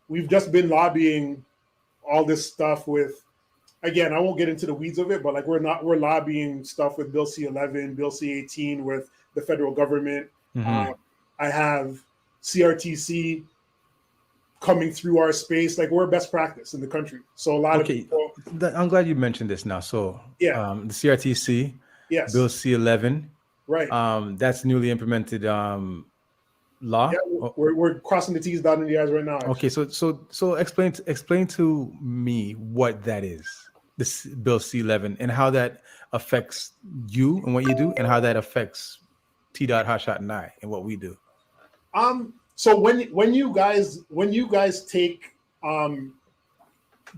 We've just been lobbying all this stuff with, again, I won't get into the weeds of it, but like we're lobbying stuff with Bill C-11, Bill C-18 with the federal government. Mm-hmm. I have CRTC coming through our space. Like we're best practice in the country. So a lot of people. I'm glad you mentioned this now. So the CRTC, yes, Bill C-11, right. That's newly implemented law. Yeah, we're crossing the T's, dotting the I's right now. Actually. Okay, so explain to me what that is, this Bill C-11, and how that affects you and what you do, and how that affects T-Dot, Hotshot, and I and what we do. So when you guys take the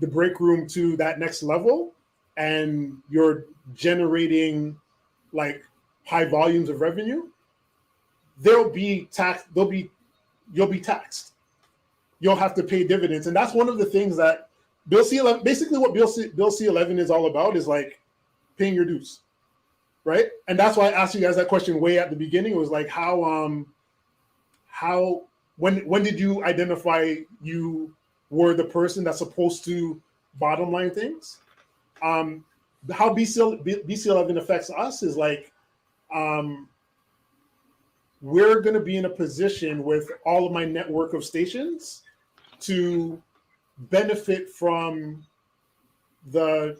break room to that next level, and you're generating like high volumes of revenue, you'll be taxed. You'll have to pay dividends, and that's one of the things that Bill C-11. Basically, what Bill C-11 is all about is like paying your dues, right? And that's why I asked you guys that question way at the beginning. It was like when did you identify you were the person that's supposed to bottom line things? How BC11 affects us is like we're going to be in a position with all of my network of stations to benefit from the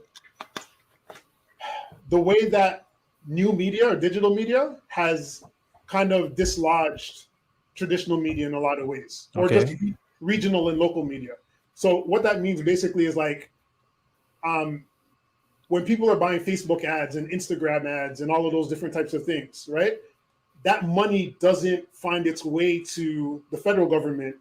way that new media or digital media has kind of dislodged traditional media in a lot of ways, or just regional and local media. So what that means basically is like when people are buying Facebook ads and Instagram ads and all of those different types of things, right? That money doesn't find its way to the federal government,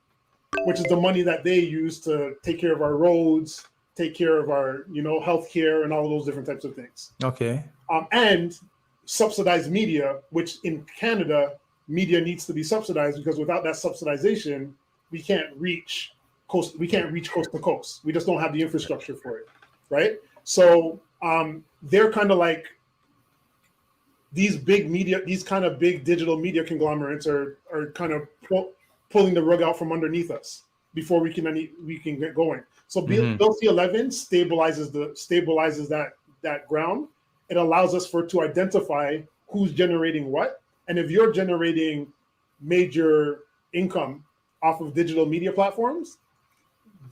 which is the money that they use to take care of our roads, take care of our, healthcare and all of those different types of things. Okay. And subsidized media, which in Canada, media needs to be subsidized because without that subsidization, we can't reach coast to coast. We just don't have the infrastructure for it, right? So they're kind of like these big media, these kind of big digital media conglomerates are kind of pulling the rug out from underneath us before we can get going. So Bill C-11 stabilizes that ground. It allows us to identify who's generating what. And if you're generating major income off of digital media platforms,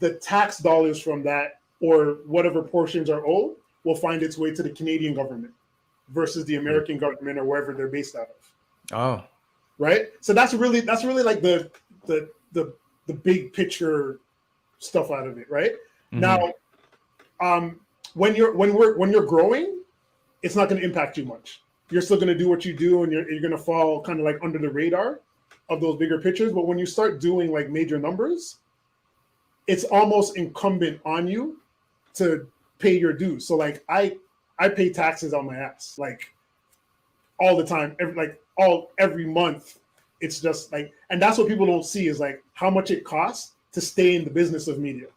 the tax dollars from that or whatever portions are owed will find its way to the Canadian government versus the American government or wherever they're based out of. Oh, right. So that's really like the big picture stuff out of it, right? Now, when you're growing, it's not going to impact you much. You're still going to do what you do, and you're going to fall kind of like under the radar of those bigger pictures. But when you start doing like major numbers, it's almost incumbent on you to pay your dues. So like I pay taxes on my ass like all the time, every month. It's just like, and that's what people don't see is like how much it costs to stay in the business of media.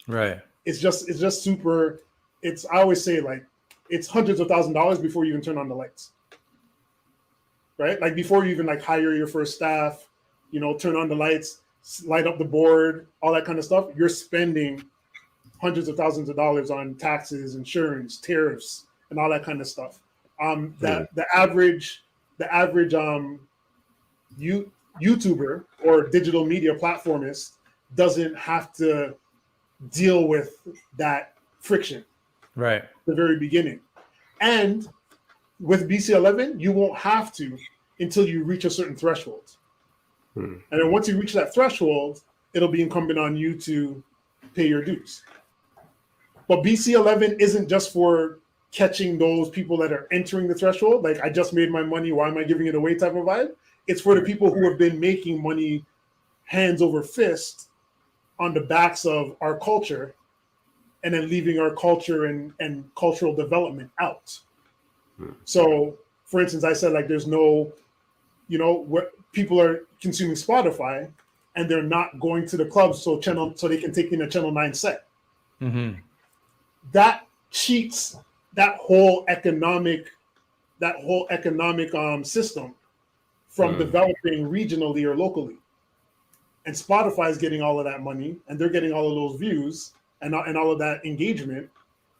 Right. It's just super. I always say like it's hundreds of $1,000s before you even turn on the lights. Right? Like before you even like hire your first staff, turn on the lights, light up the board, all that kind of stuff. You're spending hundreds of thousands of dollars on taxes, insurance, tariffs, and all that kind of stuff. The average YouTuber or digital media platformist doesn't have to deal with that friction. Right. At the very beginning. And with BC11, you won't have to until you reach a certain threshold. And then once you reach that threshold, it'll be incumbent on you to pay your dues. But BC11 isn't just for catching those people that are entering the threshold. Like, I just made my money, why am I giving it away type of vibe? It's for the people who have been making money hands over fist on the backs of our culture and then leaving our culture and cultural development out. So, for instance, I said like there's no, where people are consuming Spotify and they're not going to the clubs so they can take in a Channel 9 set. That cheats that whole economic system from developing regionally or locally. and Spotify is getting all of that money, and they're getting all of those views and all of that engagement,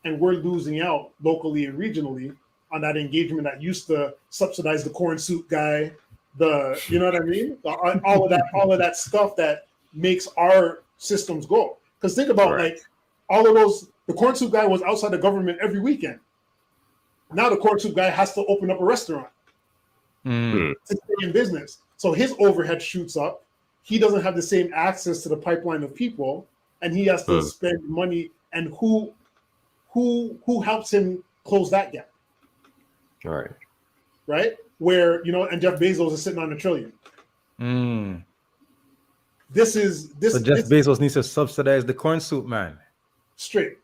and we're losing out locally and regionally on that engagement that used to subsidize the corn soup guy, you know what I mean? All of that stuff that makes our systems go. Because think about like all of those. The corn soup guy was outside the government every weekend. Now the corn soup guy has to open up a restaurant to stay in business. So his overhead shoots up. He doesn't have the same access to the pipeline of people, and he has to spend money. And who helps him close that gap? All right. Right? Where, and Jeff Bezos is sitting on $1 trillion. So Jeff Bezos needs to subsidize the corn soup man. Straight.